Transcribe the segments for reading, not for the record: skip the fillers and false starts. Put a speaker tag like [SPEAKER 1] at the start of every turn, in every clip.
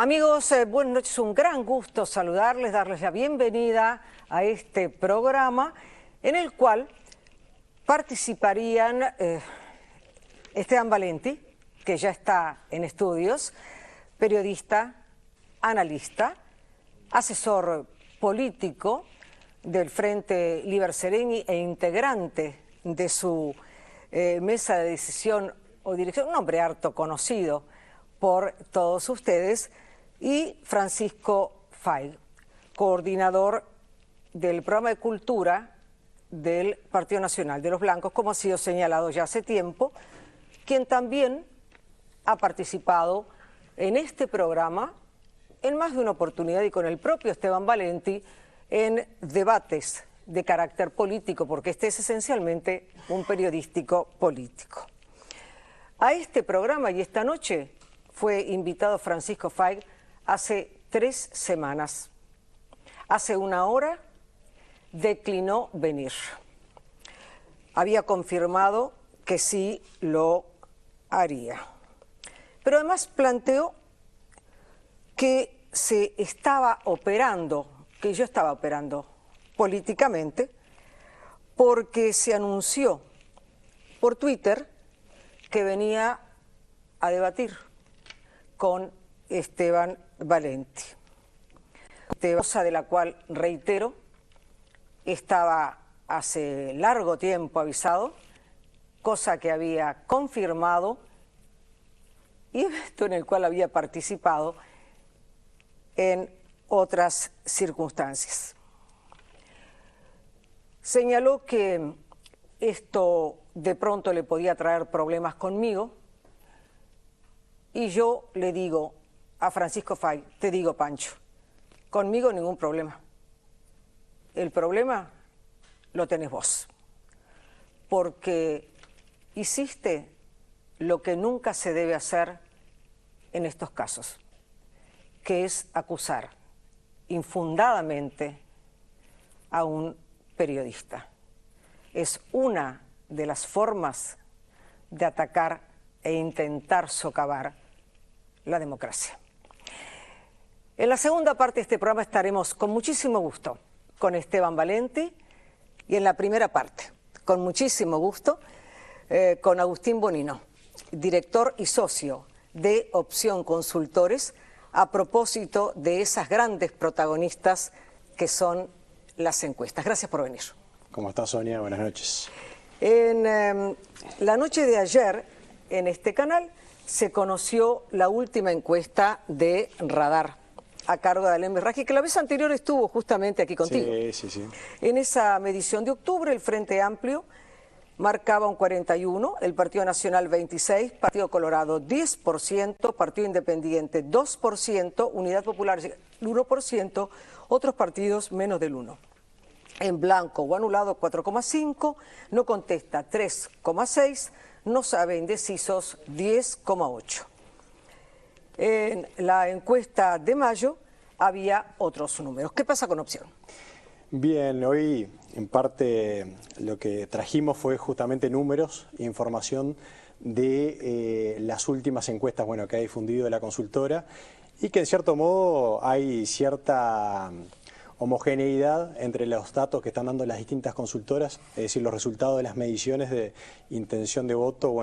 [SPEAKER 1] Amigos, buenas noches, un gran gusto saludarles, darles la bienvenida a este programa en el cual participarían Esteban Valenti, que ya está en estudios, periodista, analista, asesor político del Frente Liber Sereni e integrante de su mesa de decisión o dirección, un hombre harto conocido por todos ustedes, y Francisco Faig, coordinador del programa de cultura del Partido Nacional de los Blancos, como ha sido señalado ya hace tiempo, quien también ha participado en este programa en más de una oportunidad y con el propio Esteban Valenti en debates de carácter político, porque este es esencialmente un periodístico político. A este programa y esta noche fue invitado Francisco Faig hace 3 semanas. Hace una hora declinó venir. Había confirmado que sí lo haría. Pero además planteó que se estaba operando, que yo estaba operando políticamente, porque se anunció por Twitter que venía a debatir con Esteban Valenti. Cosa de la cual, reitero, estaba hace largo tiempo avisado, cosa que había confirmado y evento en el cual había participado en otras circunstancias. Señaló que esto de pronto le podía traer problemas conmigo y yo le digo a Francisco Faig, te digo, Pancho, conmigo ningún problema. El problema lo tenés vos, porque hiciste lo que nunca se debe hacer en estos casos, que es acusar infundadamente a un periodista. Es una de las formas de atacar e intentar socavar la democracia. En la segunda parte de este programa estaremos con muchísimo gusto con Esteban Valenti y en la primera parte, con muchísimo gusto, con Agustín Bonino, director y socio de Opción Consultores, a propósito de esas grandes protagonistas que son las encuestas. Gracias por venir.
[SPEAKER 2] ¿Cómo estás, Sonia? Buenas noches.
[SPEAKER 1] En la noche de ayer, en este canal, se conoció la última encuesta de Radar, a cargo de Alem Berraji, que la vez anterior estuvo justamente aquí contigo.
[SPEAKER 2] Sí.
[SPEAKER 1] En esa medición de octubre, el Frente Amplio marcaba un 41%, el Partido Nacional 26%, Partido Colorado 10%, Partido Independiente 2%, Unidad Popular 1%, otros partidos menos del 1%. En blanco o anulado 4,5%, no contesta 3,6%, no sabe indecisos 10,8%. En la encuesta de mayo había otros números. ¿Qué pasa con Opción?
[SPEAKER 2] Bien, hoy en parte lo que trajimos fue justamente números e información de las últimas encuestas que ha difundido la consultora y que en cierto modo hay cierta homogeneidad entre los datos que están dando las distintas consultoras, es decir, los resultados de las mediciones de intención de voto,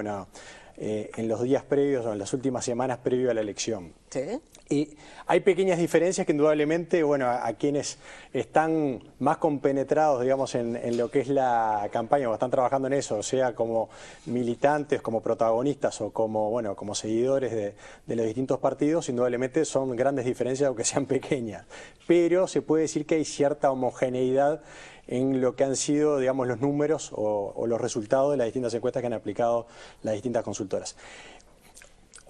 [SPEAKER 2] en los días previos o en las últimas semanas previo a la elección.
[SPEAKER 1] Sí.
[SPEAKER 2] Y hay pequeñas diferencias que indudablemente, a quienes están más compenetrados, digamos, en lo que es la campaña o están trabajando en eso, sea como militantes, como protagonistas o como seguidores de los distintos partidos, indudablemente son grandes diferencias aunque sean pequeñas. Pero se puede decir que hay cierta homogeneidad en lo que han sido, digamos, los números o los resultados de las distintas encuestas que han aplicado las distintas consultoras.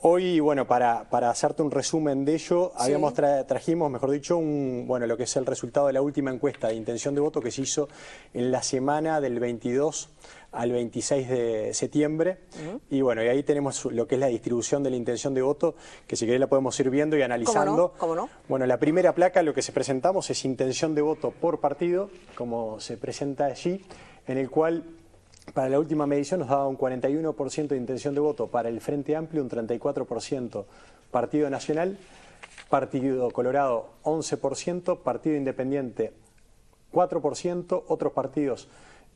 [SPEAKER 2] Hoy, para hacerte un resumen de ello,
[SPEAKER 1] sí,
[SPEAKER 2] trajimos, mejor dicho, lo que es el resultado de la última encuesta de intención de voto que se hizo en la semana del 22 al 26 de septiembre. Y ahí tenemos lo que es la distribución de la intención de voto, que si querés la podemos ir viendo y analizando.
[SPEAKER 1] ¿Cómo no?
[SPEAKER 2] Bueno, la primera placa, lo que se presentamos es intención de voto por partido, como se presenta allí, en el cual para la última medición nos daba un 41% de intención de voto para el Frente Amplio, un 34% Partido Nacional, Partido Colorado 11%, Partido Independiente 4%, otros partidos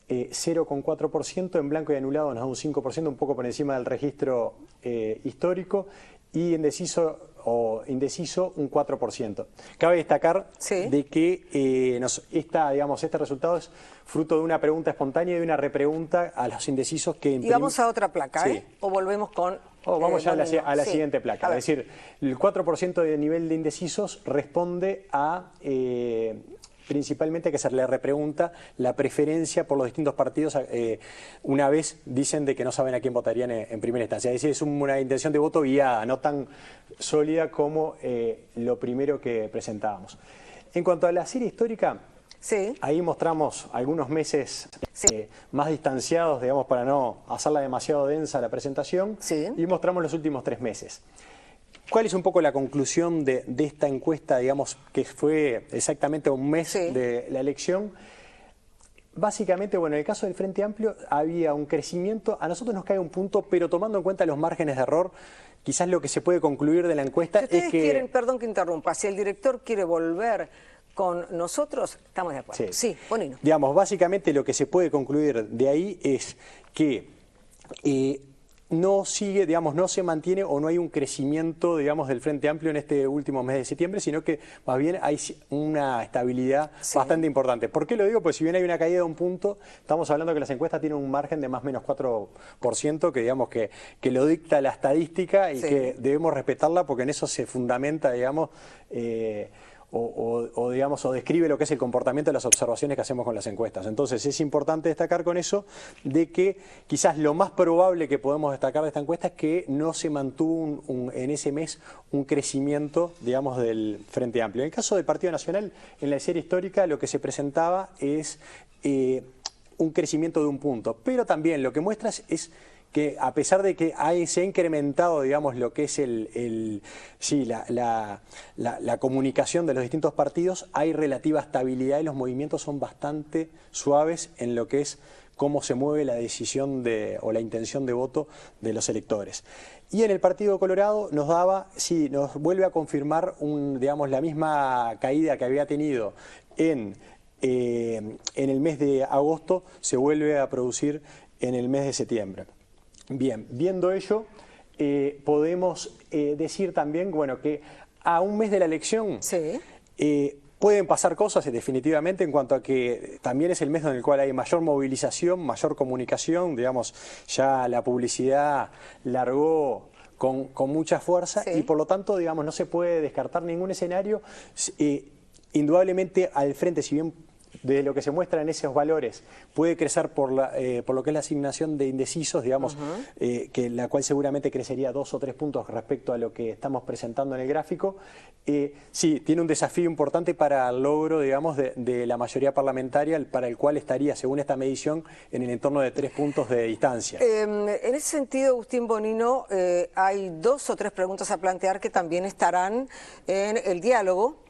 [SPEAKER 2] 0,4%, en blanco y anulado nos da un 5%, un poco por encima del registro histórico, y indeciso un 4%. Cabe destacar de que este resultado es fruto de una pregunta espontánea y de una repregunta a los indecisos que...
[SPEAKER 1] Y vamos a otra placa, ¿O volvemos con...?
[SPEAKER 2] Vamos ya a la siguiente placa. Es decir, el 4% de nivel de indecisos responde a... principalmente que se le repregunta la preferencia por los distintos partidos una vez dicen de que no saben a quién votarían en primera instancia. Es decir, es una intención de voto guiada, no tan sólida como lo primero que presentábamos. En cuanto a la serie histórica, ahí mostramos algunos meses más distanciados, digamos, para no hacerla demasiado densa la presentación, y mostramos los últimos 3 meses. ¿Cuál es un poco la conclusión de esta encuesta, digamos, que fue exactamente un mes de la elección? Básicamente, bueno, en el caso del Frente Amplio había un crecimiento, a nosotros nos cae un punto, pero tomando en cuenta los márgenes de error, quizás lo que se puede concluir de la encuesta
[SPEAKER 1] si
[SPEAKER 2] es que...
[SPEAKER 1] quieren, perdón que interrumpa, si el director quiere volver con nosotros, estamos de acuerdo. Sí, Bonino.
[SPEAKER 2] Digamos, básicamente lo que se puede concluir de ahí es que... no sigue, digamos, no se mantiene o no hay un crecimiento, digamos, del Frente Amplio en este último mes de septiembre, sino que más bien hay una estabilidad bastante importante. ¿Por qué lo digo? Pues si bien hay una caída de un punto, estamos hablando que las encuestas tienen un margen de más o menos 4%, que digamos que lo dicta la estadística y que debemos respetarla porque en eso se fundamenta, digamos, o describe lo que es el comportamiento de las observaciones que hacemos con las encuestas. Entonces es importante destacar con eso de que quizás lo más probable que podemos destacar de esta encuesta es que no se mantuvo en ese mes un crecimiento, digamos, del Frente Amplio. En el caso del Partido Nacional, en la serie histórica lo que se presentaba es un crecimiento de un punto, pero también lo que muestra es que a pesar de que se ha incrementado, digamos, lo que es la comunicación de los distintos partidos, hay relativa estabilidad y los movimientos son bastante suaves en lo que es cómo se mueve la decisión o la intención de voto de los electores. Y en el Partido Colorado nos vuelve a confirmar digamos, la misma caída que había tenido en el mes de agosto, se vuelve a producir en el mes de septiembre. Bien, viendo ello, podemos decir también, bueno, que a un mes de la elección pueden pasar cosas definitivamente en cuanto a que también es el mes en el cual hay mayor movilización, mayor comunicación, digamos, ya la publicidad largó con mucha fuerza y por lo tanto, digamos, no se puede descartar ningún escenario. Indudablemente al frente, si bien de lo que se muestra en esos valores puede crecer por lo que es la asignación de indecisos, digamos, que la cual seguramente crecería 2 o 3 puntos respecto a lo que estamos presentando en el gráfico. Sí, tiene un desafío importante para el logro, digamos, de la mayoría parlamentaria, para el cual estaría, según esta medición, en el entorno de 3 puntos de distancia.
[SPEAKER 1] En ese sentido, Agustín Bonino, hay 2 o 3 preguntas a plantear que también estarán en el diálogo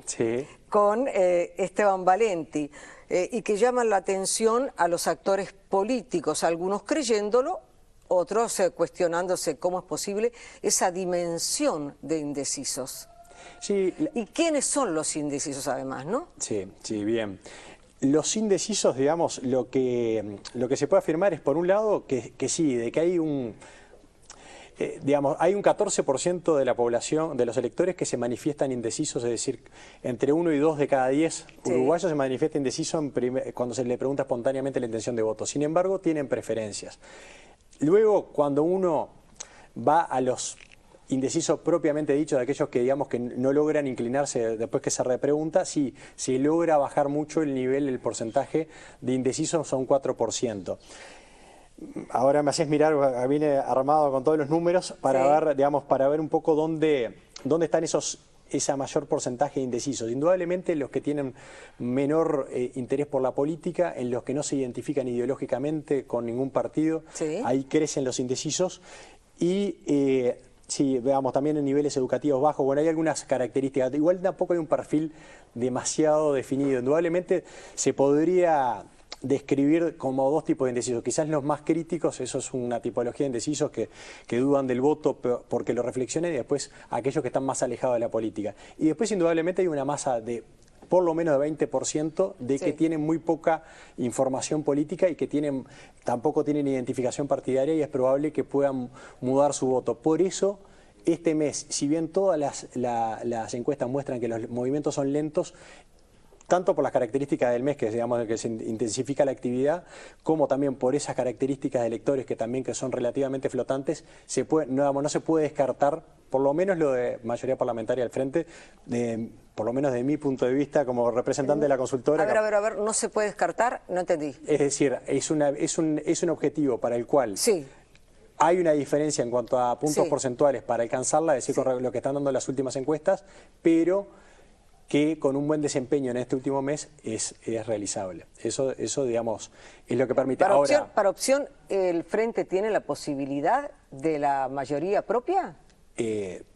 [SPEAKER 1] con Esteban Valenti y que llaman la atención a los actores políticos, algunos creyéndolo, otros cuestionándose cómo es posible esa dimensión de indecisos. ¿Y quiénes son los indecisos además, no?
[SPEAKER 2] Sí, bien. Los indecisos, digamos, lo que se puede afirmar es, por un lado, que sí, de que hay hay un 14% de la población, de los electores, que se manifiestan indecisos, es decir, entre 1 y 2 de cada 10 uruguayos se manifiesta indeciso cuando se le pregunta espontáneamente la intención de voto. Sin embargo, tienen preferencias. Luego, cuando uno va a los indecisos propiamente dicho, de aquellos que digamos que no logran inclinarse después que se repregunta, sí, se logra bajar mucho el nivel, el porcentaje de indecisos a un 4%. Ahora me haces mirar, vine armado con todos los números para ver, digamos, para ver un poco dónde están esa mayor porcentaje de indecisos. Indudablemente los que tienen menor interés por la política, en los que no se identifican ideológicamente con ningún partido, ahí crecen los indecisos y sí, veamos, también en niveles educativos bajos, bueno, hay algunas características, igual tampoco hay un perfil demasiado definido. Indudablemente se podría describir como dos tipos de indecisos. Quizás los más críticos, eso es una tipología de indecisos que dudan del voto porque lo reflexionan, y después aquellos que están más alejados de la política. Y después indudablemente hay una masa de por lo menos de 20% de que tienen muy poca información política y que tampoco tienen identificación partidaria, y es probable que puedan mudar su voto. Por eso, este mes, si bien todas las encuestas muestran que los movimientos son lentos, tanto por las características del mes, que digamos que se intensifica la actividad, como también por esas características de electores que son relativamente flotantes, no se puede descartar, por lo menos lo de mayoría parlamentaria al frente, por lo menos de mi punto de vista como representante de la consultora.
[SPEAKER 1] A ver, ¿no se puede descartar? No entendí.
[SPEAKER 2] Es decir, es un objetivo para el cual hay una diferencia en cuanto a puntos porcentuales para alcanzarla, es decir, con lo que están dando las últimas encuestas, pero que con un buen desempeño en este último mes es realizable. Eso, digamos, es lo que permite.
[SPEAKER 1] Para opción, ¿el Frente tiene la posibilidad de la mayoría propia?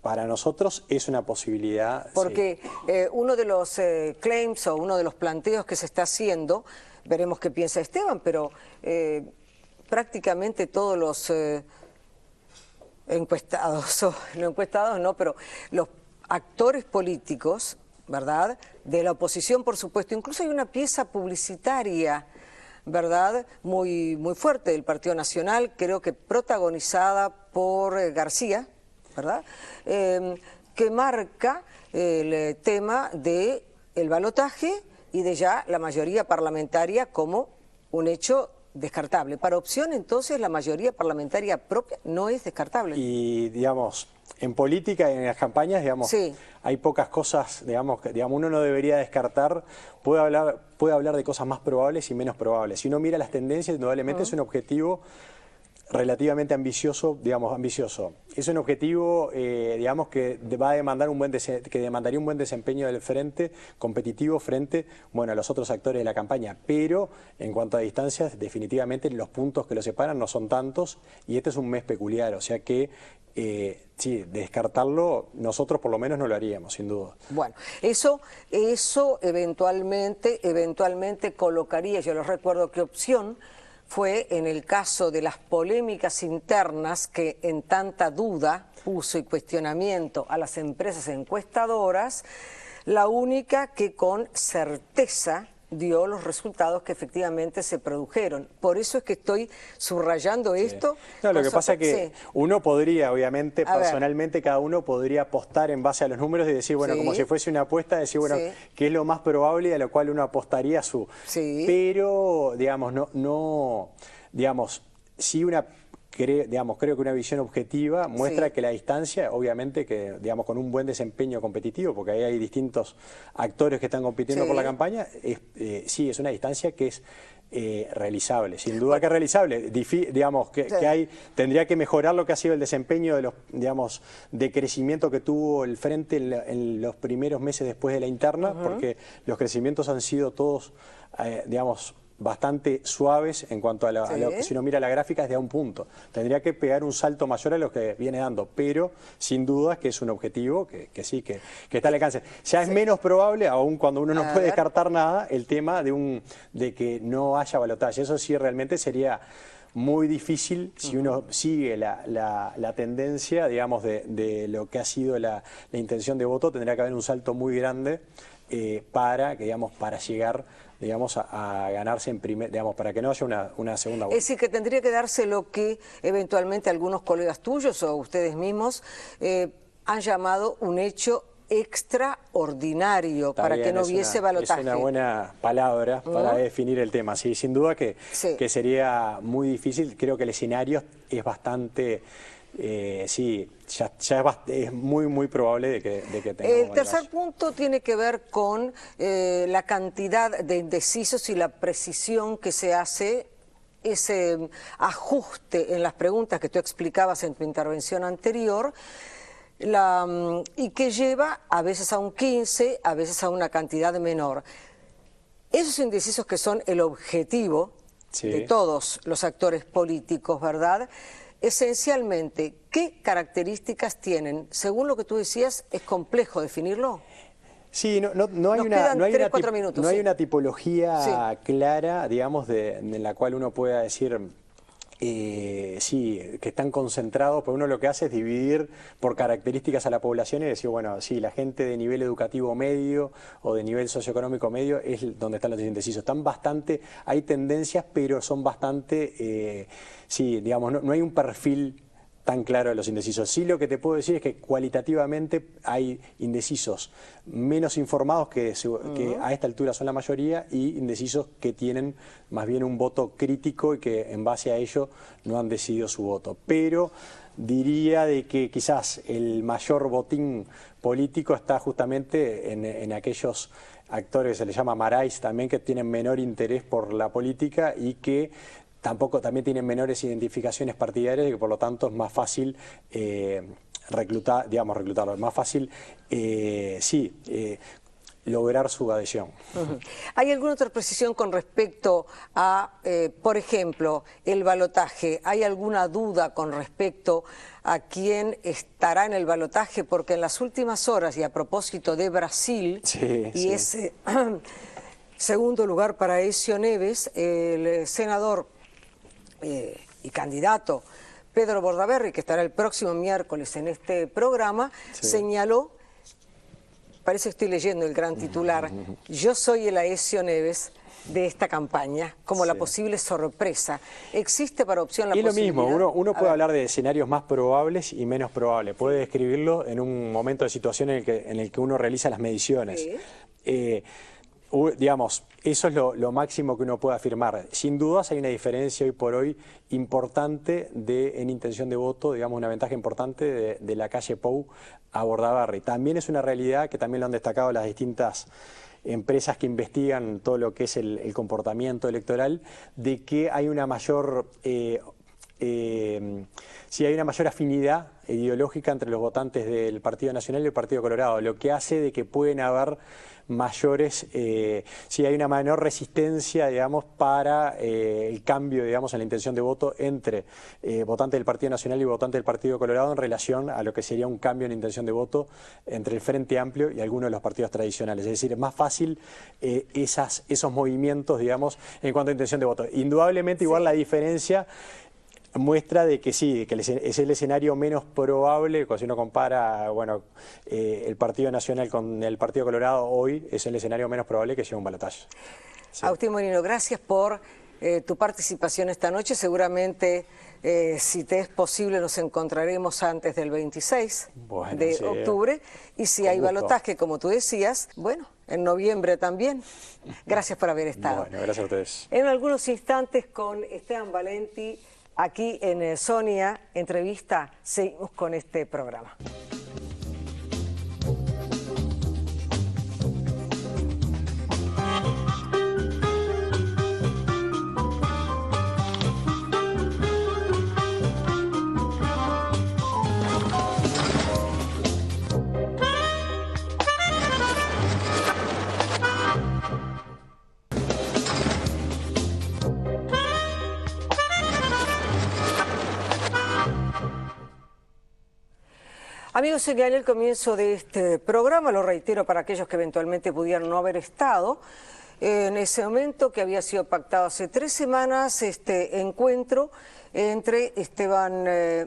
[SPEAKER 2] Para nosotros es una posibilidad.
[SPEAKER 1] Porque uno de los claims o uno de los planteos que se está haciendo, veremos qué piensa Esteban, pero prácticamente todos los encuestados, no encuestados, no, pero los actores políticos, ¿verdad?, de la oposición, por supuesto. Incluso hay una pieza publicitaria, ¿verdad?, muy fuerte del Partido Nacional, creo que protagonizada por García, ¿verdad?, que marca el tema del balotaje y de ya la mayoría parlamentaria como un hecho descartable. Para opción, entonces, la mayoría parlamentaria propia no es descartable.
[SPEAKER 2] Y, digamos, en política y en las campañas, digamos, hay pocas cosas, digamos, uno no debería descartar, puede hablar de cosas más probables y menos probables. Si uno mira las tendencias, indudablemente es un objetivo relativamente ambicioso, Es un objetivo, digamos, que va a demandar demandaría un buen desempeño del frente, competitivo frente, a los otros actores de la campaña. Pero, en cuanto a distancias, definitivamente los puntos que lo separan no son tantos, y este es un mes peculiar, o sea que, descartarlo, nosotros por lo menos no lo haríamos, sin duda.
[SPEAKER 1] Bueno, eso eventualmente colocaría, yo les recuerdo que opción fue en el caso de las polémicas internas que en tanta duda puso y cuestionamiento a las empresas encuestadoras, la única que con certeza dio los resultados que efectivamente se produjeron. Por eso es que estoy subrayando esto.
[SPEAKER 2] No, lo que pasa es que uno podría, obviamente, personalmente, cada uno podría apostar en base a los números y decir, como si fuese una apuesta, decir, qué es lo más probable y a lo cual uno apostaría Pero, si una... creo que una visión objetiva muestra que la distancia, obviamente, con un buen desempeño competitivo, porque ahí hay distintos actores que están compitiendo por la campaña, es una distancia que es realizable, sin duda que es realizable. Tendría que mejorar lo que ha sido el desempeño de los, de crecimiento que tuvo el Frente en los primeros meses después de la interna, porque los crecimientos han sido todos, bastante suaves en cuanto a lo que, si uno mira la gráfica, es de a un punto. Tendría que pegar un salto mayor a lo que viene dando, pero sin duda que es un objetivo que está al alcance. Ya es menos probable, aun cuando uno no puede descartar nada, el tema de que no haya balotaje. Eso sí realmente sería muy difícil si uno sigue la tendencia, de lo que ha sido la intención de voto. Tendría que haber un salto muy grande para llegar a ganarse en para que no haya una segunda vuelta.
[SPEAKER 1] Es decir, que tendría que darse lo que eventualmente algunos colegas tuyos o ustedes mismos han llamado un hecho extraordinario para que no hubiese balotaje.
[SPEAKER 2] Es una buena palabra para definir el tema. Sí, sin duda que sería muy difícil. Creo que el escenario es bastante... es muy probable de que tengamos.
[SPEAKER 1] El tercer punto tiene que ver con la cantidad de indecisos y la precisión que se hace, ese ajuste en las preguntas que tú explicabas en tu intervención anterior, y que lleva a veces a un 15, a veces a una cantidad menor. Esos indecisos que son el objetivo de todos los actores políticos, ¿verdad?, esencialmente, ¿qué características tienen? Según lo que tú decías, ¿es complejo definirlo?
[SPEAKER 2] Sí, no hay una tipología clara, digamos, en la cual uno pueda decir, sí, que están concentrados, pues uno lo que hace es dividir por características a la población y decir, bueno, sí, la gente de nivel educativo medio o de nivel socioeconómico medio es donde están los indecisos. Están bastante, hay tendencias, pero son bastante, sí, digamos, no hay un perfil tan claro de los indecisos. Sí, lo que te puedo decir es que cualitativamente hay indecisos menos informados que a esta altura son la mayoría, y indecisos que tienen más bien un voto crítico y que en base a ello no han decidido su voto. Pero diría de que quizás el mayor botín político está justamente en aquellos actores que se les llama marais también, que tienen menor interés por la política y que también tienen menores identificaciones partidarias y que por lo tanto es más fácil reclutarlo, es más fácil, lograr su adhesión.
[SPEAKER 1] ¿Hay alguna otra precisión con respecto a, por ejemplo, el balotaje? ¿Hay alguna duda con respecto a quién estará en el balotaje? Porque en las últimas horas, y a propósito de Brasil, ese segundo lugar para Aécio Neves, el senador y candidato Pedro Bordaberry, que estará el próximo miércoles en este programa, señaló, parece que estoy leyendo el gran titular, yo soy el Aécio Neves de esta campaña, como la posible sorpresa. ¿Existe para opción la posibilidad?
[SPEAKER 2] Y lo mismo, uno puede hablar de escenarios más probables y menos probables, puede describirlo en un momento de situación en el que uno realiza las mediciones. Digamos, eso es lo máximo que uno puede afirmar. Sin dudas hay una diferencia hoy por hoy importante en intención de voto, digamos una ventaja importante de la calle Pou a Bordaberry. También es una realidad que también lo han destacado las distintas empresas que investigan todo lo que es el comportamiento electoral, de que hay una mayor hay una mayor afinidad ideológica entre los votantes del Partido Nacional y el Partido Colorado, lo que hace de que pueden haber mayores, hay una menor resistencia, digamos, para el cambio, digamos, en la intención de voto entre votantes del Partido Nacional y votantes del Partido Colorado en relación a lo que sería un cambio en la intención de voto entre el Frente Amplio y algunos de los partidos tradicionales. Es decir, es más fácil esos movimientos, digamos, en cuanto a intención de voto. Indudablemente, igual la diferencia muestra de que sí, que es el escenario menos probable, si uno compara, el Partido Nacional con el Partido Colorado hoy, es el escenario menos probable que llegue a un balotaje.
[SPEAKER 1] Agustín Morino, gracias por tu participación esta noche. Seguramente, si te es posible, nos encontraremos antes del 26 de octubre. Y si hay balotaje, como tú decías, en noviembre también. Gracias por haber estado.
[SPEAKER 2] Bueno, gracias a ustedes.
[SPEAKER 1] En algunos instantes con Esteban Valenti, aquí en Sonia Entrevista, seguimos con este programa. Amigos, señalé el comienzo de este programa, lo reitero para aquellos que eventualmente pudieran no haber estado, en ese momento que había sido pactado hace 3 semanas, este encuentro entre Esteban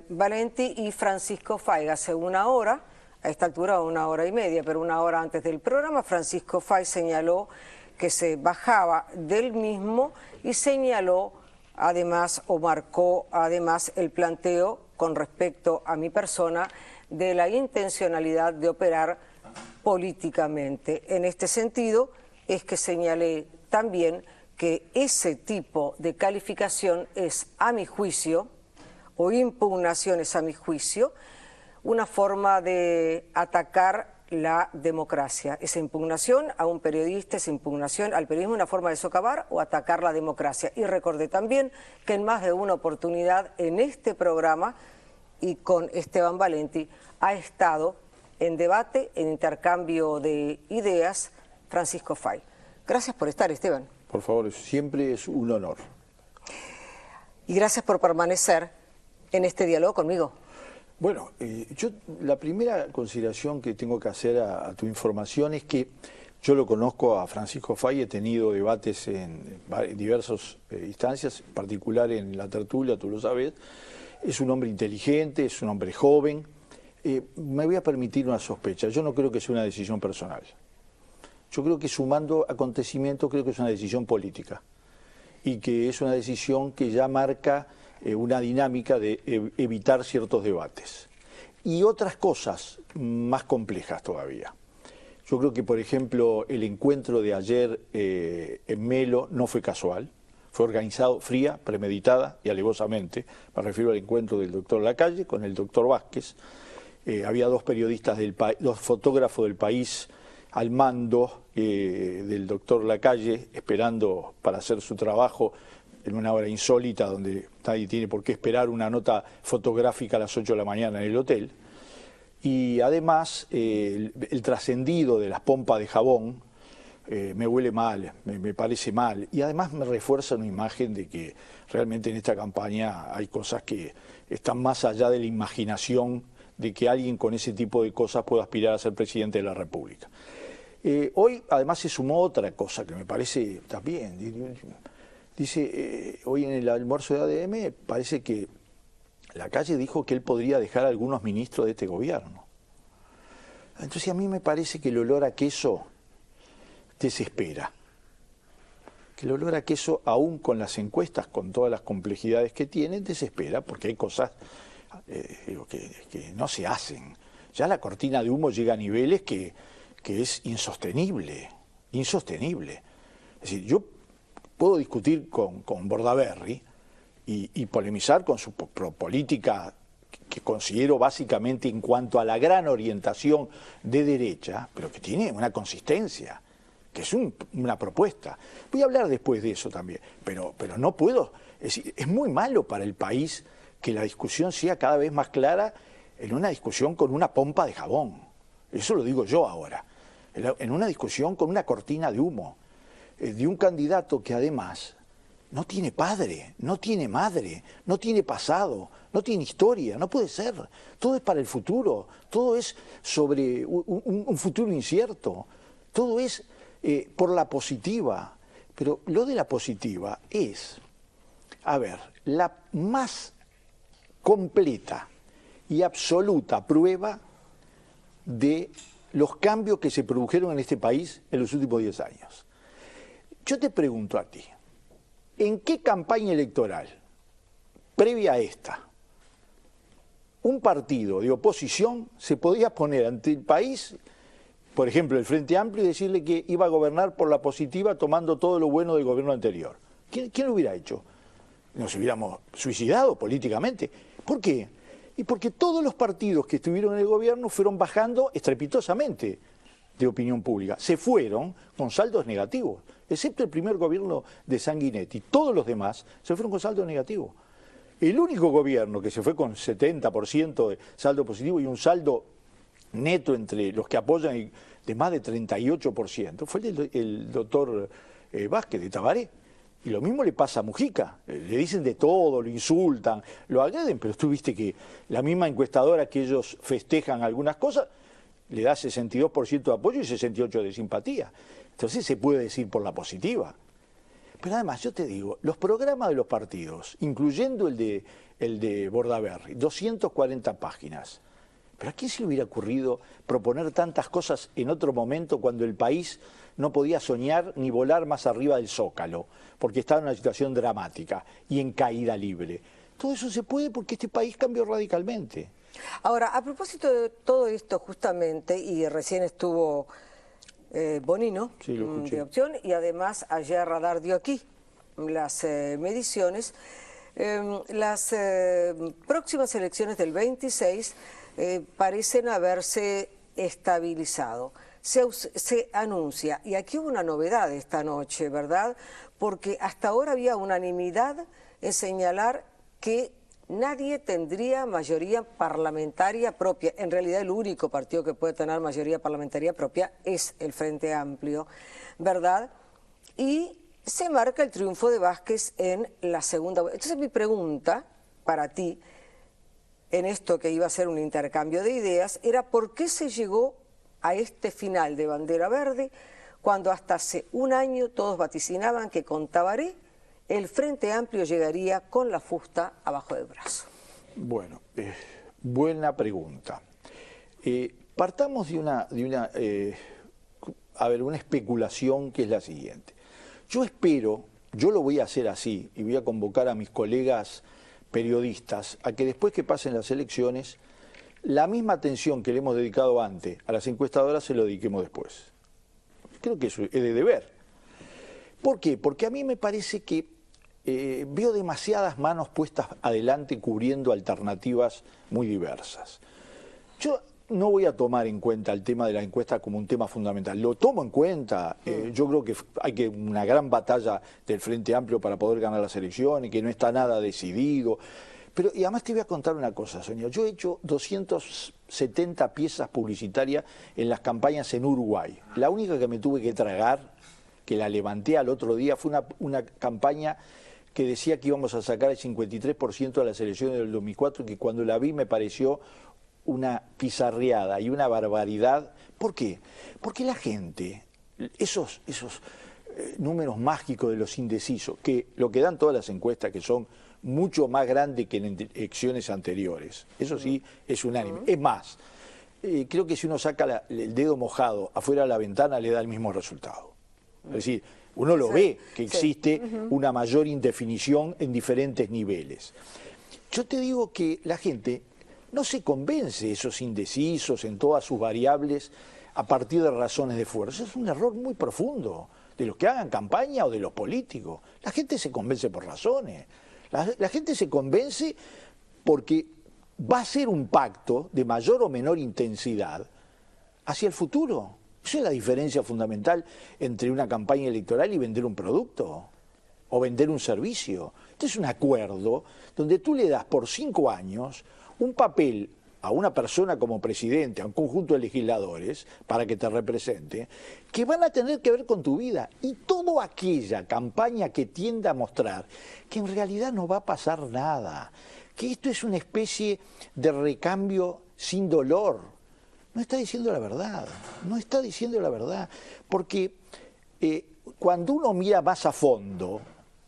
[SPEAKER 1] Valenti y Francisco Fay. Hace una hora, a esta altura 1 hora y media, pero 1 hora antes del programa, Francisco Fay señaló que se bajaba del mismo y señaló además, o marcó además el planteo con respecto a mi persona, de la intencionalidad de operar políticamente. En este sentido es que señalé también que ese tipo de calificación es, a mi juicio, o impugnación es, a mi juicio, una forma de atacar la democracia. Esa impugnación a un periodista, esa impugnación al periodismo, una forma de socavar o atacar la democracia. Y recordé también que en más de una oportunidad en este programa y con Esteban Valenti ha estado en debate, en intercambio de ideas, Francisco Fay. Gracias por estar, Esteban.
[SPEAKER 3] Por favor, siempre es un honor.
[SPEAKER 1] Y gracias por permanecer en este diálogo conmigo.
[SPEAKER 3] Bueno, la primera consideración que tengo que hacer a tu información es que yo lo conozco a Francisco Fay, he tenido debates en diversas instancias, en particular en la tertulia, tú lo sabes. Es un hombre inteligente, es un hombre joven. Me voy a permitir una sospecha, yo no creo que sea una decisión personal. Yo creo que sumando acontecimientos, creo que es una decisión política y que es una decisión que ya marca una dinámica de evitar ciertos debates. Y otras cosas más complejas todavía. Yo creo que, por ejemplo, el encuentro de ayer en Melo no fue casual, fue organizado fría, premeditada y alevosamente. Me refiero al encuentro del doctor Lacalle con el doctor Vázquez. Había dos periodistas dos fotógrafos del País al mando del doctor Lacalle, esperando para hacer su trabajo en una hora insólita donde nadie tiene por qué esperar una nota fotográfica a las 8 de la mañana en el hotel. Y además el trascendido de las pompas de jabón me huele mal, me parece mal. Y además me refuerza una imagen de que realmente en esta campaña hay cosas que están más allá de la imaginación de que alguien con ese tipo de cosas pueda aspirar a ser presidente de la República. Hoy además se sumó otra cosa que me parece también. Dice, hoy en el almuerzo de ADM parece que Lacalle dijo que él podría dejar a algunos ministros de este gobierno. Entonces a mí me parece que el olor a queso desespera. Que el olor a queso, aún con las encuestas, con todas las complejidades que tienen, desespera, porque hay cosas que no se hacen. Ya la cortina de humo llega a niveles que es insostenible, insostenible. Es decir, yo puedo discutir con Bordaberry y polemizar con su política que considero básicamente en cuanto a la gran orientación de derecha, pero que tiene una consistencia, que es una propuesta. Voy a hablar después de eso también, pero no puedo. Es decir, es muy malo para el país que la discusión sea cada vez más clara en una discusión con una pompa de jabón. Eso lo digo yo ahora. En una discusión con una cortina de humo, de un candidato que además no tiene padre, no tiene madre, no tiene pasado, no tiene historia, no puede ser. Todo es para el futuro, todo es sobre un futuro incierto, todo es por la positiva. Pero lo de la positiva es, a ver, la más completa y absoluta prueba de los cambios que se produjeron en este país en los últimos 10 años. Yo te pregunto a ti, ¿en qué campaña electoral, previa a esta, un partido de oposición se podía poner ante el país, por ejemplo el Frente Amplio, y decirle que iba a gobernar por la positiva tomando todo lo bueno del gobierno anterior? ¿Quién lo hubiera hecho? Nos hubiéramos suicidado políticamente. ¿Por qué? Y porque todos los partidos que estuvieron en el gobierno fueron bajando estrepitosamente de opinión pública. Se fueron con saldos negativos, excepto el primer gobierno de Sanguinetti. Todos los demás se fueron con saldo negativo. El único gobierno que se fue con 70% de saldo positivo y un saldo neto entre los que apoyan de más de 38% fue el doctor Vázquez de Tabaré. Y lo mismo le pasa a Mujica, le dicen de todo, lo insultan, lo agreden, pero tú viste que la misma encuestadora que ellos festejan algunas cosas, le da 62% de apoyo y 68% de simpatía. Entonces se puede decir por la positiva. Pero además, yo te digo, los programas de los partidos, incluyendo el de Bordaberry, 240 páginas. ¿Pero a quién se le hubiera ocurrido proponer tantas cosas en otro momento cuando el país no podía soñar ni volar más arriba del Zócalo, porque estaba en una situación dramática y en caída libre? Todo eso se puede porque este país cambió radicalmente.
[SPEAKER 1] Ahora, a propósito de todo esto justamente, y recién estuvo Bonino,
[SPEAKER 3] sí,
[SPEAKER 1] de Opción, y además ayer Radar dio aquí las mediciones, las próximas elecciones del 26 parecen haberse estabilizado. Se anuncia, y aquí hubo una novedad esta noche, ¿verdad? Porque hasta ahora había unanimidad en señalar que nadie tendría mayoría parlamentaria propia. En realidad el único partido que puede tener mayoría parlamentaria propia es el Frente Amplio, ¿verdad? Y se marca el triunfo de Vázquez en la segunda. Entonces mi pregunta para ti, en esto que iba a ser un intercambio de ideas, era por qué se llegó a este final de bandera verde cuando hasta hace un año todos vaticinaban que con Tabaré el Frente Amplio llegaría con la fusta abajo del brazo.
[SPEAKER 3] Bueno, buena pregunta. Partamos de una especulación que es la siguiente. Yo espero, yo lo voy a hacer así y voy a convocar a mis colegas periodistas a que después que pasen las elecciones, la misma atención que le hemos dedicado antes a las encuestadoras se lo dediquemos después. Creo que eso es de deber. ¿Por qué? Porque a mí me parece que veo demasiadas manos puestas adelante cubriendo alternativas muy diversas. Yo no voy a tomar en cuenta el tema de la encuesta como un tema fundamental. Lo tomo en cuenta. Yo creo que hay una gran batalla del Frente Amplio para poder ganar las elecciones, que no está nada decidido. Pero, y además te voy a contar una cosa, Sonia. Yo he hecho 270 piezas publicitarias en las campañas en Uruguay. La única que me tuve que tragar, que la levanté al otro día, fue una campaña que decía que íbamos a sacar el 53% de las elecciones del 2004, que cuando la vi me pareció una pizarreada y una barbaridad. ¿Por qué? Porque la gente, esos números mágicos de los indecisos, que lo que dan todas las encuestas, que son mucho más grandes que en elecciones anteriores, eso sí es unánime. Es más, creo que si uno saca el dedo mojado afuera de la ventana le da el mismo resultado. Es decir, uno lo ve que existe una mayor indefinición en diferentes niveles. Yo te digo que la gente no se convence, esos indecisos en todas sus variables, a partir de razones de fuerza. Es un error muy profundo de los que hagan campaña o de los políticos. La gente se convence por razones. La gente se convence porque va a ser un pacto de mayor o menor intensidad hacia el futuro. Esa es la diferencia fundamental entre una campaña electoral y vender un producto o vender un servicio. Este es un acuerdo donde tú le das por 5 años un papel a una persona como presidente, a un conjunto de legisladores, para que te represente, que van a tener que ver con tu vida. Y toda aquella campaña que tienda a mostrar que en realidad no va a pasar nada, que esto es una especie de recambio sin dolor, no está diciendo la verdad, no está diciendo la verdad. Porque cuando uno mira más a fondo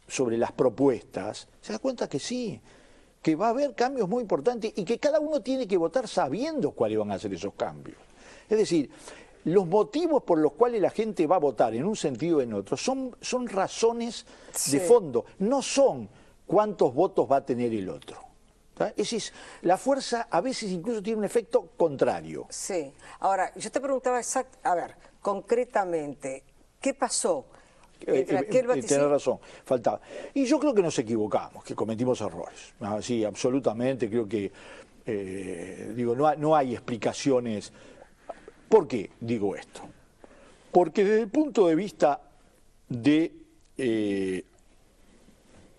[SPEAKER 3] sobre las propuestas, se da cuenta que sí, que va a haber cambios muy importantes y que cada uno tiene que votar sabiendo cuáles van a ser esos cambios. Es decir, los motivos por los cuales la gente va a votar en un sentido o en otro son razones de fondo, no son cuántos votos va a tener el otro. Es decir, la fuerza a veces incluso tiene un efecto contrario.
[SPEAKER 1] Sí. Ahora, yo te preguntaba concretamente, ¿qué pasó?
[SPEAKER 3] Tienes razón, faltaba. Y yo creo que nos equivocamos, que cometimos errores. Sí, absolutamente, creo que no hay explicaciones. ¿Por qué digo esto? Porque desde el punto de vista de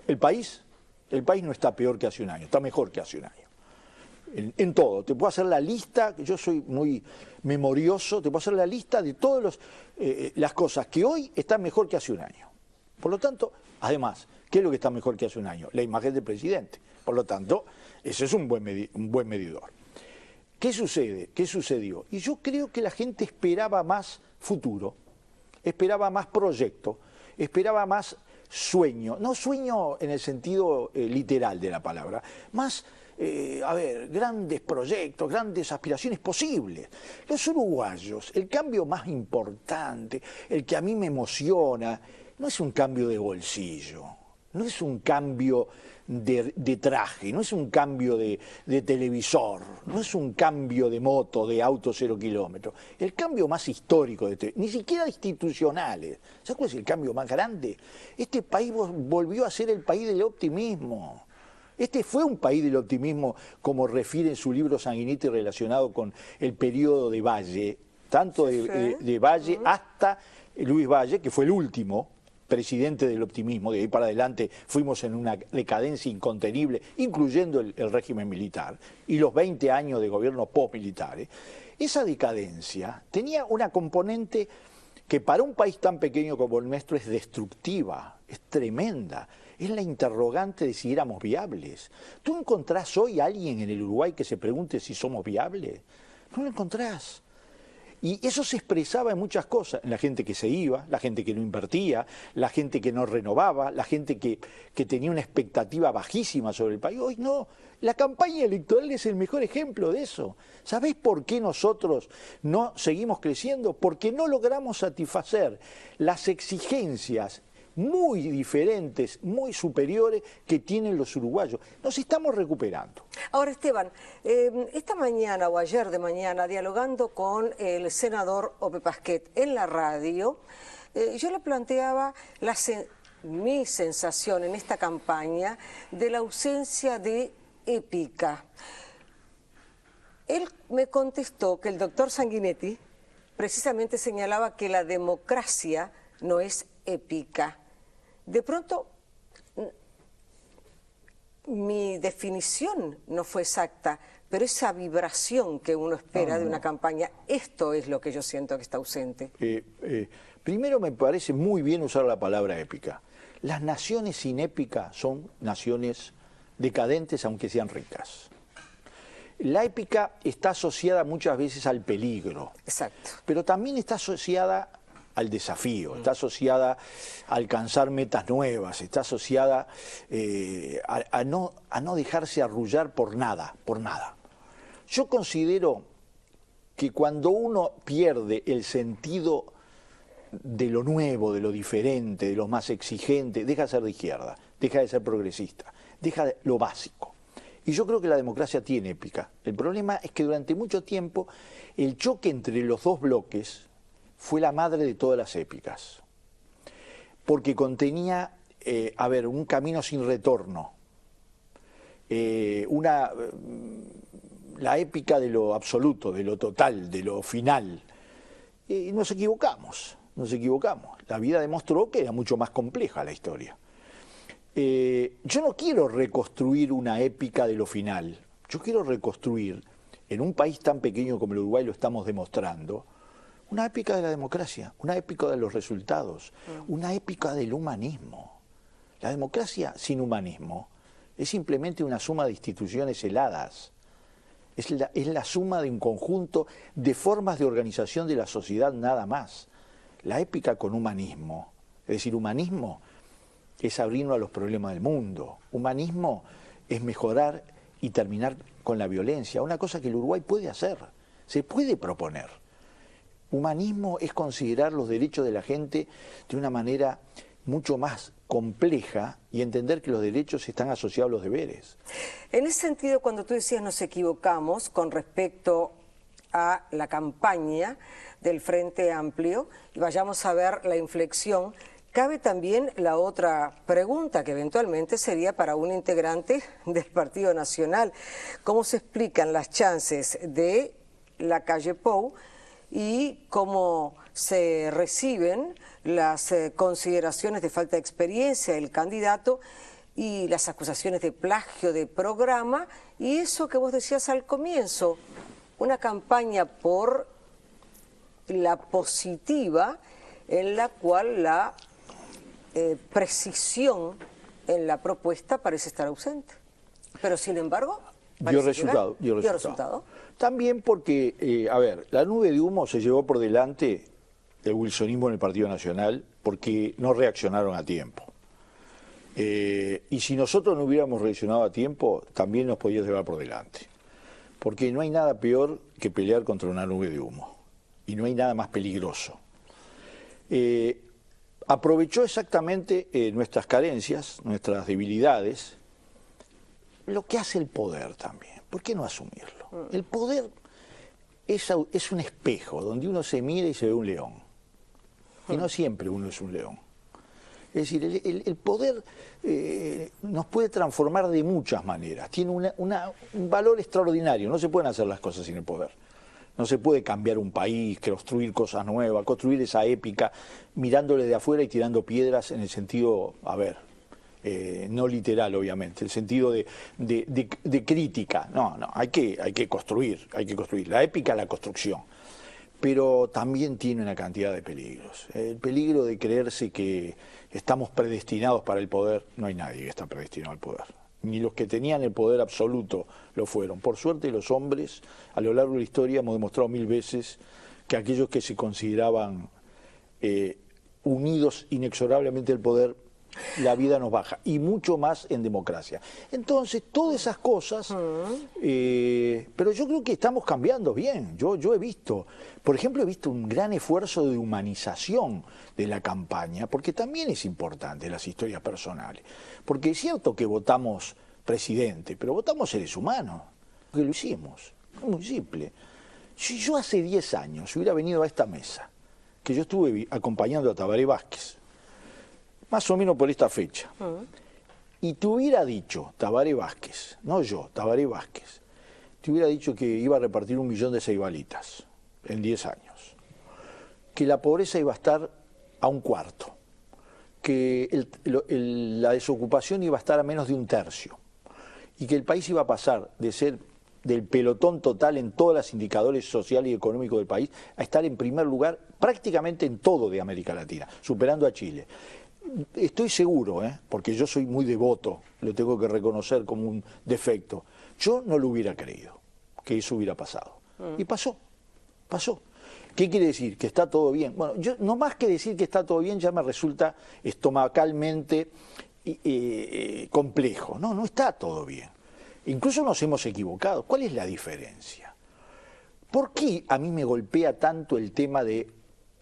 [SPEAKER 3] el país no está peor que hace un año, está mejor que hace un año. En todo, te puedo hacer la lista, yo soy muy memorioso, te puedo hacer la lista de todas las cosas que hoy están mejor que hace un año. Por lo tanto, además, ¿qué es lo que está mejor que hace un año? La imagen del presidente. Por lo tanto, ese es un buen medidor. ¿Qué sucede? ¿Qué sucedió? Y yo creo que la gente esperaba más futuro, esperaba más proyecto, esperaba más sueño, no sueño en el sentido literal de la palabra, más grandes proyectos, grandes aspiraciones posibles. Los uruguayos, el cambio más importante, el que a mí me emociona, no es un cambio de bolsillo, no es un cambio de traje, no es un cambio de televisor, no es un cambio de moto, de auto 0 kilómetros. El cambio más histórico, ni siquiera institucionales. ¿Sabes cuál es el cambio más grande? Este país volvió a ser el país del optimismo. Este fue un país del optimismo, como refiere en su libro Sanguinetti relacionado con el periodo de Valle, tanto de Valle hasta Luis Valle, que fue el último presidente del optimismo. De ahí para adelante fuimos en una decadencia incontenible, incluyendo el régimen militar y los 20 años de gobierno postmilitares. Esa decadencia tenía una componente que para un país tan pequeño como el nuestro es destructiva, es tremenda. Es la interrogante de si éramos viables. ¿Tú encontrás hoy a alguien en el Uruguay que se pregunte si somos viables? No lo encontrás. Y eso se expresaba en muchas cosas, en la gente que se iba, la gente que no invertía, la gente que no renovaba, la gente que tenía una expectativa bajísima sobre el país. Hoy no, la campaña electoral es el mejor ejemplo de eso. ¿Sabés por qué nosotros no seguimos creciendo? Porque no logramos satisfacer las exigencias muy diferentes, muy superiores que tienen los uruguayos. Nos estamos recuperando.
[SPEAKER 1] Ahora, Esteban, esta mañana o ayer de mañana, dialogando con el senador Ope Pasquet en la radio, yo le planteaba mi sensación en esta campaña de la ausencia de épica. Él me contestó que el doctor Sanguinetti precisamente señalaba que la democracia no es épica. De pronto, mi definición no fue exacta, pero esa vibración que uno espera de una campaña, esto es lo que yo siento que está ausente.
[SPEAKER 3] Primero me parece muy bien usar la palabra épica. Las naciones sin épica son naciones decadentes, aunque sean ricas. La épica está asociada muchas veces al peligro.
[SPEAKER 1] Exacto.
[SPEAKER 3] Pero también está asociada al desafío, está asociada a alcanzar metas nuevas, está asociada a no dejarse arrullar por nada, por nada. Yo considero que cuando uno pierde el sentido de lo nuevo, de lo diferente, de lo más exigente, deja de ser de izquierda, deja de ser progresista, deja de lo básico. Y yo creo que la democracia tiene épica. El problema es que durante mucho tiempo el choque entre los dos bloques fue la madre de todas las épicas, porque contenía, un camino sin retorno, la épica de lo absoluto, de lo total, de lo final. Y nos equivocamos. La vida demostró que era mucho más compleja la historia. Yo no quiero reconstruir una épica de lo final, yo quiero reconstruir, en un país tan pequeño como el Uruguay lo estamos demostrando, una épica de la democracia, una épica de los resultados, una épica del humanismo. La democracia sin humanismo es simplemente una suma de instituciones heladas. Es la suma de un conjunto de formas de organización de la sociedad nada más. La épica con humanismo, es decir, humanismo es abrirnos a los problemas del mundo. Humanismo es mejorar y terminar con la violencia, una cosa que el Uruguay puede hacer, se puede proponer. Humanismo es considerar los derechos de la gente de una manera mucho más compleja y entender que los derechos están asociados a los deberes.
[SPEAKER 1] En ese sentido, cuando tú decías nos equivocamos con respecto a la campaña del Frente Amplio, y vayamos a ver la inflexión, cabe también la otra pregunta que eventualmente sería para un integrante del Partido Nacional. ¿Cómo se explican las chances de la calle Pou y cómo se reciben las consideraciones de falta de experiencia del candidato y las acusaciones de plagio de programa y eso que vos decías al comienzo, una campaña por la positiva en la cual la precisión en la propuesta parece estar ausente? Pero sin embargo,
[SPEAKER 3] dio resultado. También porque, la nube de humo se llevó por delante el wilsonismo en el Partido Nacional porque no reaccionaron a tiempo. Y si nosotros no hubiéramos reaccionado a tiempo, también nos podía llevar por delante. Porque no hay nada peor que pelear contra una nube de humo. Y no hay nada más peligroso. Aprovechó exactamente nuestras carencias, nuestras debilidades, lo que hace el poder también. ¿Por qué no asumirlo? El poder es un espejo donde uno se mira y se ve un león. Y no siempre uno es un león. Es decir, el poder nos puede transformar de muchas maneras. Tiene un valor extraordinario. No se pueden hacer las cosas sin el poder. No se puede cambiar un país, construir cosas nuevas, construir esa épica, mirándole de afuera y tirando piedras en el sentido, no literal obviamente, el sentido de crítica. No, hay que construir, La épica, la construcción. pero también tiene una cantidad de peligros. El peligro de creerse que estamos predestinados para el poder, no hay nadie que está predestinado al poder. Ni los que tenían el poder absoluto lo fueron. Por suerte los hombres, a lo largo de la historia, hemos demostrado 1000 veces que aquellos que se consideraban unidos inexorablemente al poder, la vida nos baja, y mucho más en democracia. Entonces, todas esas cosas, pero yo creo que estamos cambiando bien. Yo he visto, por ejemplo, he visto un gran esfuerzo de humanización de la campaña, porque también es importante las historias personales. Porque es cierto que votamos presidente, pero votamos seres humanos, que lo hicimos. Es muy simple. Si yo hace 10 años hubiera venido a esta mesa, que yo estuve acompañando a Tabaré Vázquez, más o menos por esta fecha, y te hubiera dicho, Tabaré Vázquez, no yo, Tabaré Vázquez, te hubiera dicho que iba a repartir 1 millón de ceibalitas en 10 años, que la pobreza iba a estar a 1/4, que la desocupación iba a estar a menos de 1/3, y que el país iba a pasar de ser del pelotón total en todos los indicadores sociales y económicos del país a estar en primer lugar prácticamente en todo de América Latina, superando a Chile. Estoy seguro, porque yo soy muy devoto, lo tengo que reconocer como un defecto, yo no lo hubiera creído, que eso hubiera pasado. Y pasó. ¿Qué quiere decir? Que está todo bien. Bueno, yo no más que decir que está todo bien ya me resulta estomacalmente complejo. No está todo bien. Incluso nos hemos equivocado. ¿Cuál es la diferencia? ¿Por qué a mí me golpea tanto el tema de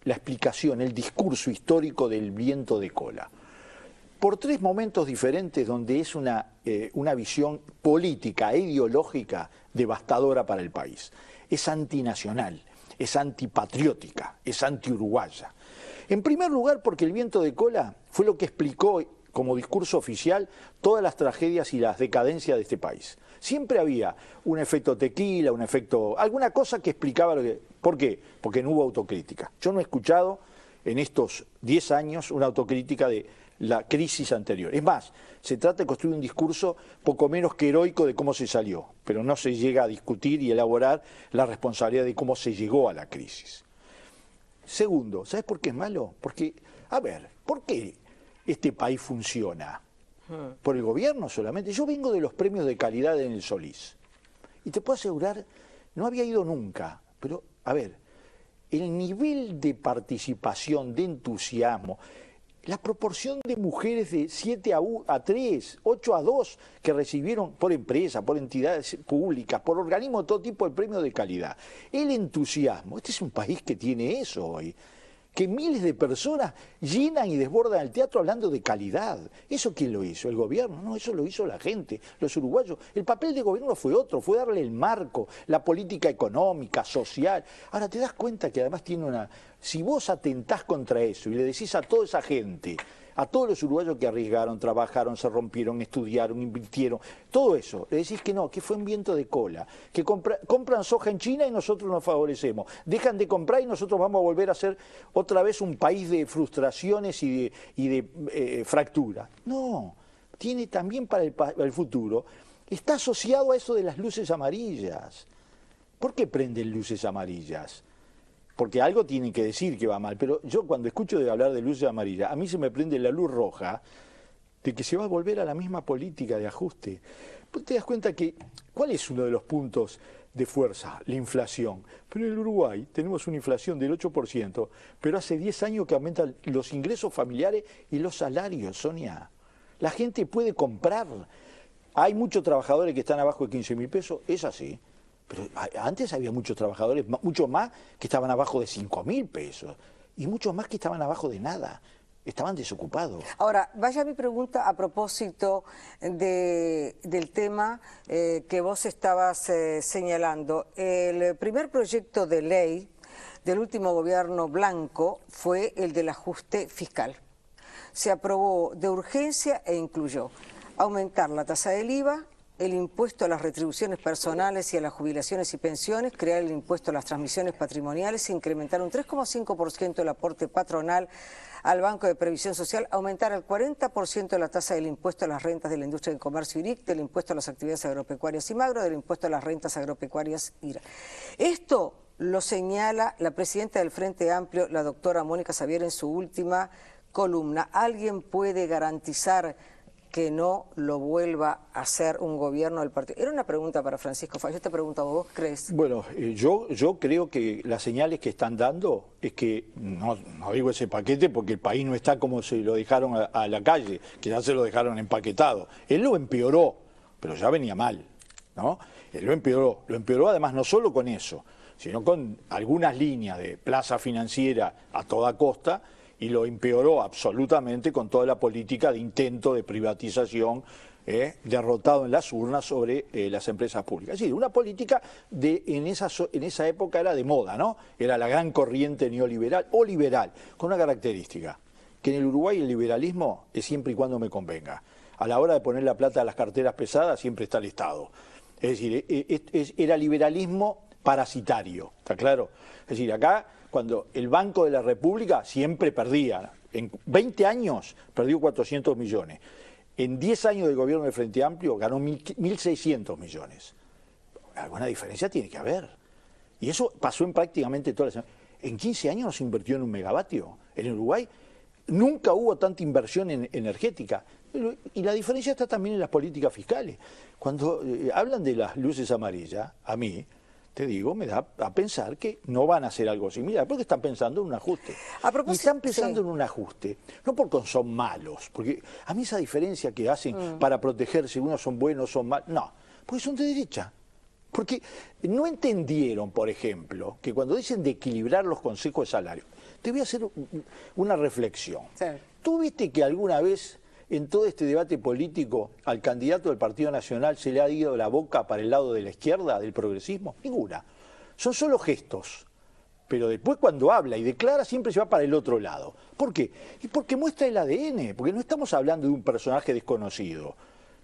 [SPEAKER 3] la explicación, el discurso histórico del viento de cola? Por 3 momentos diferentes donde es una visión política e ideológica devastadora para el país. Es antinacional, es antipatriótica, es antiuruguaya. En primer lugar, porque el viento de cola fue lo que explicó como discurso oficial todas las tragedias y las decadencias de este país. Siempre había un efecto tequila, un efecto, alguna cosa que explicaba lo que... ¿Por qué? Porque no hubo autocrítica. Yo no he escuchado en estos 10 años una autocrítica de la crisis anterior. Es más, se trata de construir un discurso poco menos que heroico de cómo se salió, pero no se llega a discutir y elaborar la responsabilidad de cómo se llegó a la crisis. Segundo, ¿sabes por qué es malo? Porque, a ver, ¿por qué este país funciona? ¿Por el gobierno solamente? Yo vengo de los premios de calidad en el Solís. Y te puedo asegurar, no había ido nunca, pero, a ver, el nivel de participación, de entusiasmo, la proporción de mujeres de 7-3, 8-2 que recibieron por empresa, por entidades públicas, por organismos de todo tipo de premios de calidad. El entusiasmo, este es un país que tiene eso hoy. Que miles de personas llenan y desbordan el teatro hablando de calidad. ¿Eso quién lo hizo? ¿El gobierno? No, eso lo hizo la gente, los uruguayos. El papel del gobierno fue otro, fue darle el marco, la política económica, social. Ahora te das cuenta que además tiene una... Si vos atentás contra eso y le decís a toda esa gente, a todos los uruguayos que arriesgaron, trabajaron, se rompieron, estudiaron, invirtieron, todo eso, le decís que no, que fue un viento de cola, que compran soja en China y nosotros nos favorecemos, dejan de comprar y nosotros vamos a volver a ser otra vez un país de frustraciones y de fractura. No, tiene también para el futuro, está asociado a eso de las luces amarillas. ¿Por qué prenden luces amarillas? Porque algo tienen que decir que va mal, pero yo cuando escucho de hablar de luces amarillas, a mí se me prende la luz roja de que se va a volver a la misma política de ajuste. Pues te das cuenta que, ¿cuál es uno de los puntos de fuerza? La inflación. Pero en el Uruguay tenemos una inflación del 8%, pero hace 10 años que aumentan los ingresos familiares y los salarios, Sonia. La gente puede comprar. Hay muchos trabajadores que están abajo de 15.000 pesos, es así. Pero antes había muchos trabajadores, muchos más que estaban abajo de 5.000 pesos y muchos más que estaban abajo de nada, estaban desocupados.
[SPEAKER 1] Ahora, vaya mi pregunta a propósito del tema que vos estabas señalando. El primer proyecto de ley del último gobierno blanco fue el del ajuste fiscal. Se aprobó de urgencia e incluyó aumentar la tasa del IVA, el impuesto a las retribuciones personales y a las jubilaciones y pensiones, crear el impuesto a las transmisiones patrimoniales, incrementar un 3,5% el aporte patronal al Banco de Previsión Social, aumentar al 40% la tasa del impuesto a las rentas de la industria del comercio IRIC, del impuesto a las actividades agropecuarias IMAGRO, del impuesto a las rentas agropecuarias IRA. Esto lo señala la presidenta del Frente Amplio, la doctora Mónica Xavier, en su última columna. ¿Alguien puede garantizar que no lo vuelva a hacer un gobierno del partido? Era una pregunta para Francisco Fayet. Yo te pregunto a vos, ¿crees?
[SPEAKER 3] Bueno, yo creo que las señales que están dando es que, no digo ese paquete porque el país no está como se lo dejaron a la calle, que ya se lo dejaron empaquetado. Él lo empeoró, pero ya venía mal, ¿no? Él lo empeoró además no solo con eso, sino con algunas líneas de plaza financiera a toda costa, y lo empeoró absolutamente con toda la política de intento de privatización derrotado en las urnas sobre las empresas públicas. Es decir, una política en esa época era de moda, ¿no? Era la gran corriente neoliberal o liberal, con una característica, que en el Uruguay el liberalismo es siempre y cuando me convenga. A la hora de poner la plata a las carteras pesadas siempre está el Estado. Es decir, era liberalismo parasitario, ¿está claro? Es decir, acá, cuando el Banco de la República siempre perdía, en 20 años perdió 400 millones, en 10 años del gobierno del Frente Amplio ganó 1.600 millones. Alguna diferencia tiene que haber. Y eso pasó en prácticamente todas las... En 15 años no se invirtió en un megavatio. En Uruguay nunca hubo tanta inversión energética. Y la diferencia está también en las políticas fiscales. Cuando hablan de las luces amarillas, a mí, te digo, me da a pensar que no van a hacer algo similar, porque están pensando en un ajuste. Y están pensando en un ajuste, no porque son malos, porque a mí esa diferencia que hacen para protegerse, unos son buenos, son malos, no, porque son de derecha. Porque no entendieron, por ejemplo, que cuando dicen de equilibrar los consejos de salario, te voy a hacer una reflexión. Sí. ¿Tú viste que alguna vez en todo este debate político al candidato del Partido Nacional se le ha ido la boca para el lado de la izquierda, del progresismo? Ninguna. Son solo gestos. Pero después cuando habla y declara siempre se va para el otro lado. ¿Por qué? Y porque muestra el ADN, porque no estamos hablando de un personaje desconocido.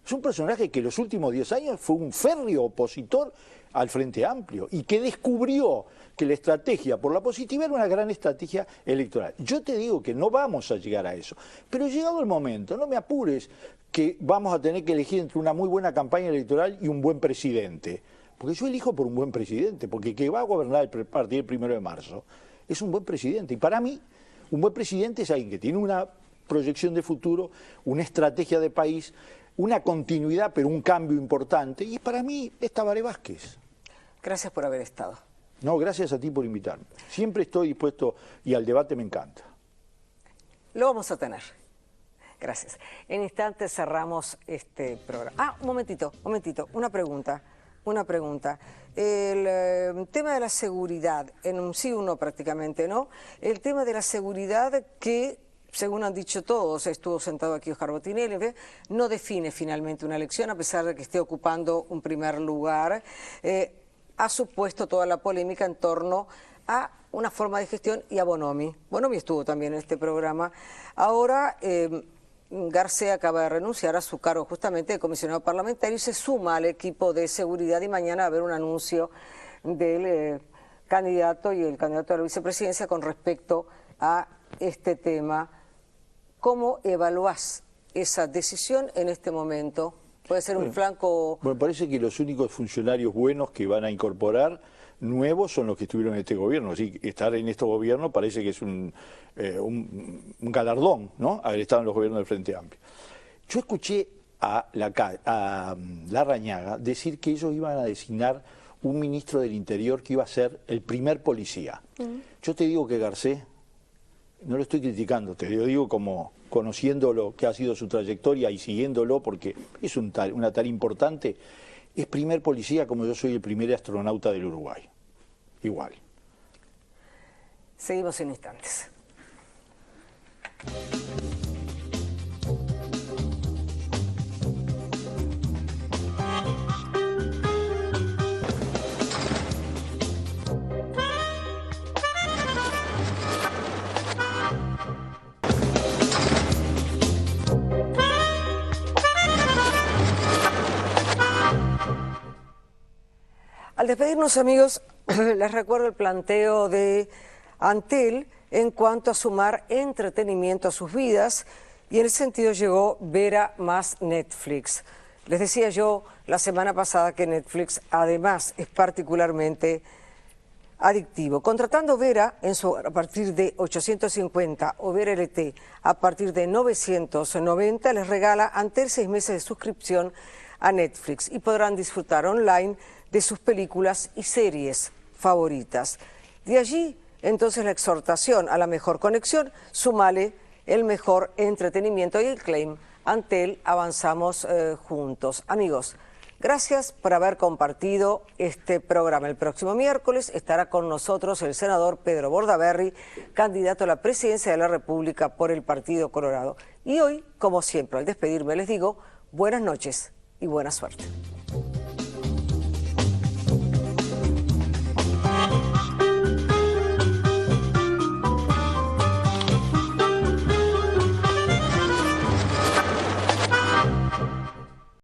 [SPEAKER 3] Es un personaje que en los últimos 10 años fue un férreo opositor al Frente Amplio y que descubrió que la estrategia por la positiva era una gran estrategia electoral. Yo te digo que no vamos a llegar a eso, pero llegado el momento, no me apures que vamos a tener que elegir entre una muy buena campaña electoral y un buen presidente. Porque yo elijo por un buen presidente, porque el que va a gobernar a partir del 1 de marzo es un buen presidente. Y para mí, un buen presidente es alguien que tiene una proyección de futuro, una estrategia de país, una continuidad, pero un cambio importante. Y para mí es Tabaré Vázquez.
[SPEAKER 1] Gracias por haber estado.
[SPEAKER 3] No, gracias a ti por invitarme. Siempre estoy dispuesto y al debate me encanta.
[SPEAKER 1] Lo vamos a tener. Gracias. En instantes cerramos este programa. Un momentito, una pregunta. El tema de la seguridad, en un sí o no prácticamente, ¿no? El tema de la seguridad que, según han dicho todos, estuvo sentado aquí Oscar Botinelli, no define finalmente una elección, a pesar de que esté ocupando un primer lugar. Ha supuesto toda la polémica en torno a una forma de gestión y a Bonomi. Bonomi estuvo también en este programa. Ahora García acaba de renunciar a su cargo justamente de comisionado parlamentario y se suma al equipo de seguridad, y mañana va a haber un anuncio del candidato y el candidato a la vicepresidencia con respecto a este tema. ¿Cómo evaluás esa decisión en este momento? ¿Puede ser un flanco...?
[SPEAKER 3] Bueno, parece que los únicos funcionarios buenos que van a incorporar nuevos son los que estuvieron en este gobierno. Así que estar en este gobierno parece que es un galardón, ¿no? Haber estado en los gobiernos del Frente Amplio. Yo escuché a Larrañaga decir que ellos iban a designar un ministro del Interior que iba a ser el primer policía. Yo te digo que Garcés, no lo estoy criticando, te lo digo como conociendo lo que ha sido su trayectoria y siguiéndolo, porque es una tarea importante, es primer policía como yo soy el primer astronauta del Uruguay. Igual.
[SPEAKER 1] Seguimos en instantes. Al despedirnos, amigos, les recuerdo el planteo de Antel en cuanto a sumar entretenimiento a sus vidas, y en ese sentido llegó Vera más Netflix. Les decía yo la semana pasada que Netflix además es particularmente adictivo. Contratando Vera a partir de 850 o Vera LT a partir de 990, les regala Antel 6 meses de suscripción a Netflix y podrán disfrutar online de sus películas y series favoritas. De allí, entonces, la exhortación a la mejor conexión, súmale el mejor entretenimiento y el claim Antel, avanzamos juntos. Amigos, gracias por haber compartido este programa. El próximo miércoles estará con nosotros el senador Pedro Bordaberry, candidato a la presidencia de la República por el Partido Colorado. Y hoy, como siempre, al despedirme les digo buenas noches y buena suerte.